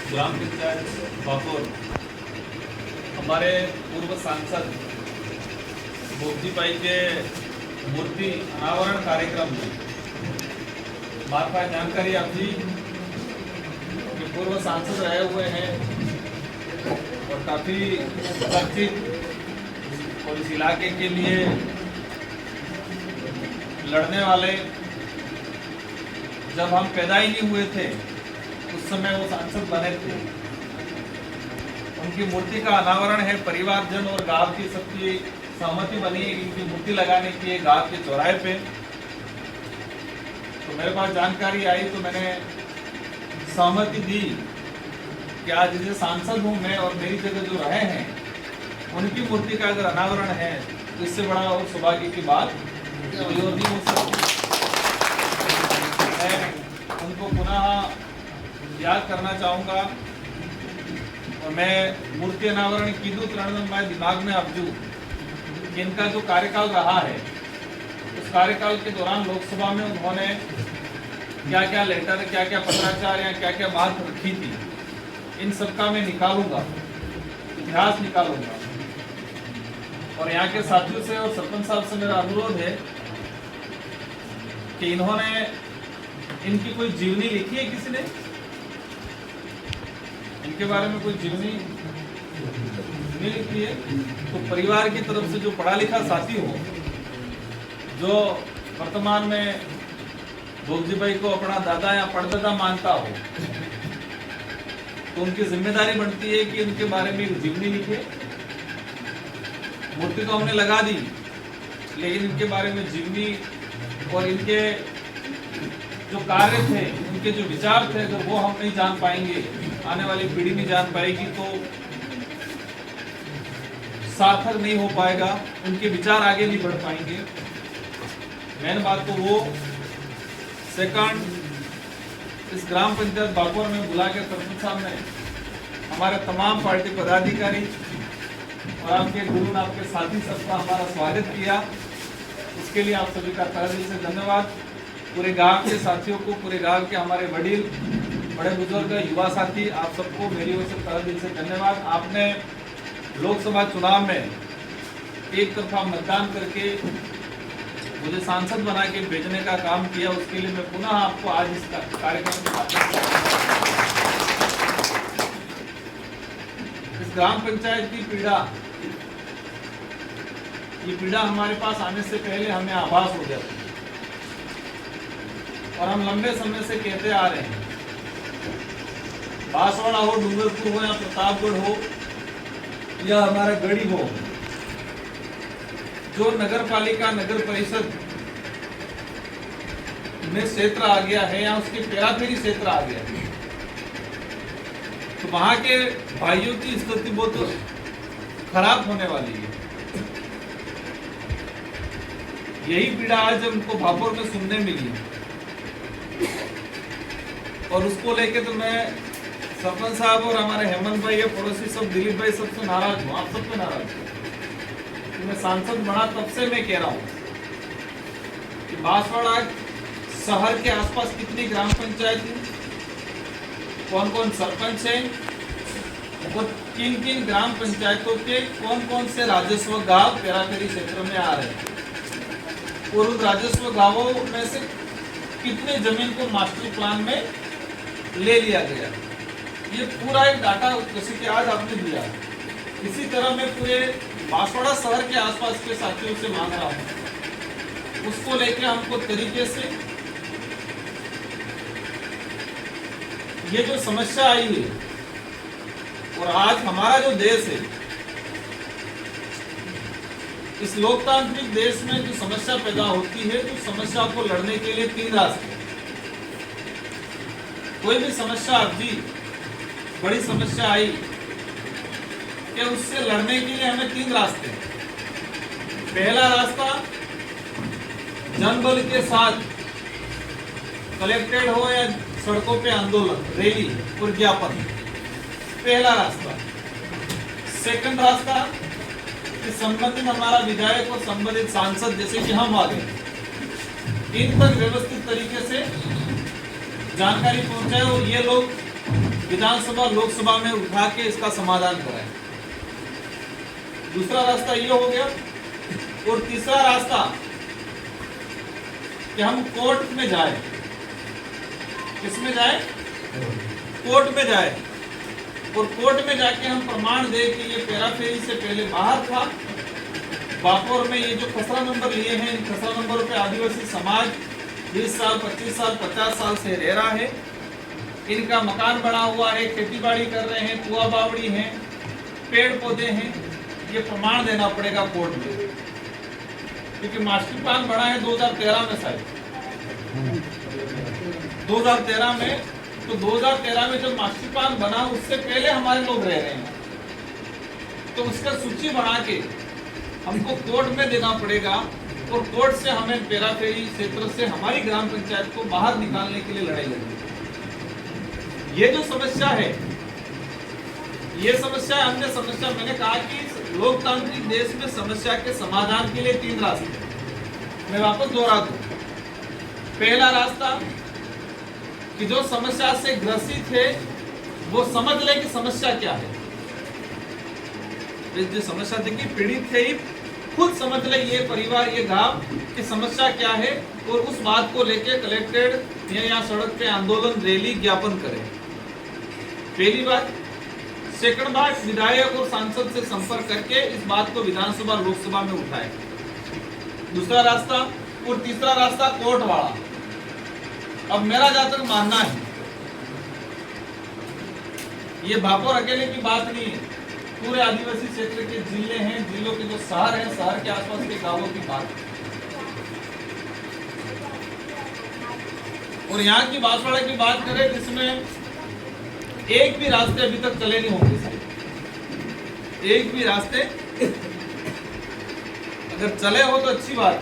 ग्राम पंचायत बापुर हमारे पूर्व सांसद भोगजी भाई के मूर्ति अनावरण कार्यक्रम में हमारे पास जानकारी आप थी कि पूर्व सांसद रहे हुए हैं और काफ़ी चर्चित और इस इलाके के लिए लड़ने वाले, जब हम पैदा ही नहीं हुए थे उस समय वो सांसद बने थे। उनकी मूर्ति का अनावरण है, परिवारजन और गांव की सबकी सहमति बनी है इनकी मूर्ति लगाने की गांव के चौराहे पे। तो मेरे पास जानकारी आई तो मैंने सहमति दी कि आज जैसे सांसद हूँ मैं और मेरी जगह जो रहे हैं उनकी मूर्ति का अगर अनावरण है तो इससे बड़ा और सौभाग्य की बात कोई और नहीं हो सकती। मैं उनको पुनः याद करना चाहूँगा और मैं मूर्ति अनावरण की दूँ तुरंत मैं दिमाग में अबजू कि इनका जो कार्यकाल रहा है उस कार्यकाल के दौरान लोकसभा में उन्होंने क्या क्या लेटर, क्या क्या पत्राचार या क्या क्या बात रखी थी, इन सबका मैं निकालूंगा, इतिहास निकालूंगा। और यहाँ के साथियों से और सरपंच साहब से मेरा अनुरोध है कि इन्होंने इनकी कोई जीवनी लिखी है किसी ने, इनके बारे में कोई जीवनी नहीं लिखी है तो परिवार की तरफ से जो पढ़ा लिखा साथी हो, जो वर्तमान में भोगजी भाई को अपना दादा या परदादा मानता हो, तो उनकी जिम्मेदारी बनती है कि उनके बारे में एक जीवनी लिखे। मूर्ति तो हमने लगा दी लेकिन इनके बारे में जीवनी और इनके जो कार्य थे, उनके जो विचार थे, अगर वो हम नहीं जान पाएंगे, आने वाली पीढ़ी नहीं जान पाएगी तो सार्थक नहीं हो पाएगा, उनके विचार आगे नहीं बढ़ पाएंगे। मेन बात तो वो सेकंड, इस ग्राम पंचायत बापुर में बुला के सरपंच साहब ने हमारे तमाम पार्टी पदाधिकारी और आपके गुरु, आपके साथी सबका हमारा स्वागत किया, उसके लिए आप सभी का तहे दिल से धन्यवाद। पूरे गांव के साथियों को, पूरे गांव के हमारे वडील, बड़े बुजुर्ग, युवा साथी, आप सबको मेरी ओर से तहे दिल से धन्यवाद। आपने लोकसभा चुनाव में एक तरफा मतदान करके मुझे सांसद बना के भेजने का काम किया, उसके लिए मैं पुनः आपको आज इस कार्यक्रम के माध्यम से इस ग्राम पंचायत की पीड़ा, ये पीड़ा हमारे पास आने से पहले हमें आभास हो गया और हम लंबे समय से कहते आ रहे हैं, बांसवाड़ा हो, डूंगरपुर हो या प्रतापगढ़ हो या हमारा गढ़ी हो, जो नगर पालिका, नगर परिषद में क्षेत्र आ गया है या उसके पेराफेरी क्षेत्र आ गया है, तो वहां के भाइयों की स्थिति बहुत खराब होने वाली है। यही पीड़ा आज हमको भापुर में सुनने मिली और उसको लेके तो मैं सरपंच साहब और हमारे हेमंत भाई, पड़ोसी सब, दिलीप भाई, सबसे नाराज हूँ, आप सबसे नाराज हूँ। मैं सांसद बना तब से मैं कह रहा हूँ कि बांसवाड़ा शहर के आसपास कितनी ग्राम पंचायत है, कौन कौन सरपंच है और किन किन ग्राम पंचायतों के कौन कौन से राजस्व गांव पेराफेरी क्षेत्र में आ रहे हैं और उन राजस्व गांवों में से कितने जमीन को मास्टर प्लान में ले लिया गया। ये पूरा एक डाटा जैसे कि आज आपने दिया, इसी तरह मैं पूरे बांसवाड़ा शहर के आसपास के साथियों से मांग रहा हूँ, उसको लेकर हमको तरीके से ये जो समस्या आई है और आज हमारा जो देश है, इस लोकतांत्रिक देश में जो समस्या पैदा होती है तो समस्या को लड़ने के लिए तीन रास्ते। कोई भी समस्या अभी बड़ी समस्या आई कि उससे लड़ने के लिए हमें तीन रास्ते। पहला रास्ता जनबल के साथ कलेक्टेड हो या सड़कों पे आंदोलन, रैली और ज्ञापन, पहला रास्ता। सेकंड रास्ता कि संबंधित हमारा विधायक और संबंधित सांसद जैसे कि हम आ गए, इन तक व्यवस्थित तरीके से जानकारी पहुंचाए और ये लोग विधानसभा लोकसभा में उठा के इसका समाधान कराएं। दूसरा रास्ता ये हो गया। और तीसरा रास्ता कि हम कोर्ट में जाए। किसमें जाए? कोर्ट में जाए। और कोर्ट में जाके हम प्रमाण दे कि ये पेराफेरी से पहले बाहर था। बापोर में ये जो खसरा नंबर लिए हैं, इन खसरा नंबरों पे आदिवासी समाज 20 साल 25 साल 50 साल से रह रहा है। इनका मकान बना हुआ है, खेती बाड़ी कर रहे हैं, कुआ बावड़ी है, पेड़ पौधे हैं। ये प्रमाण देना पड़ेगा कोर्ट में, क्योंकि मास्टर प्लान बना है 2013 में शायद 2013 में। तो 2013 में जब मास्टर प्लान बना उससे पहले हमारे लोग रह रहे हैं, तो उसका सूची बना के हमको कोर्ट में देना पड़ेगा। और कोर्ट से हमें पेराफेरी क्षेत्र से हमारी ग्राम पंचायत को बाहर निकालने के लिए लड़ाई लड़नी। ये जो समस्या है, ये समस्या हमने समस्या मैंने कहा कि लोकतांत्रिक देश में समस्या के समाधान के लिए 3 रास्ते हैं। मैं वापस दोहरा दूं। पहला रास्ता कि जो समस्या से ग्रसित है वो समझ ले कि समस्या क्या है। जो समस्या देखिए पीड़ित है, खुद समझ ले ये परिवार, ये गांव की समस्या क्या है, और उस बात को लेके कलेक्टेड या यहाँ सड़क पे आंदोलन, रैली, ज्ञापन करें। पहली बात। सेकंड बात, विधायक और सांसद से संपर्क करके इस बात को विधानसभा लोकसभा में उठाए। दूसरा रास्ता। और तीसरा रास्ता कोर्ट वाला। अब मेरा जहां तक मानना है, ये भापोर अकेले की बात नहीं है, पूरे आदिवासी क्षेत्र के जिले हैं, जिलों के जो शहर हैं, शहर के आसपास के गांवों की बात है। और यहाँ की बांसवाड़ा की बात करें जिसमें एक भी रास्ते अभी तक चले नहीं होंगे। एक भी रास्ते अगर चले हो तो अच्छी बात है।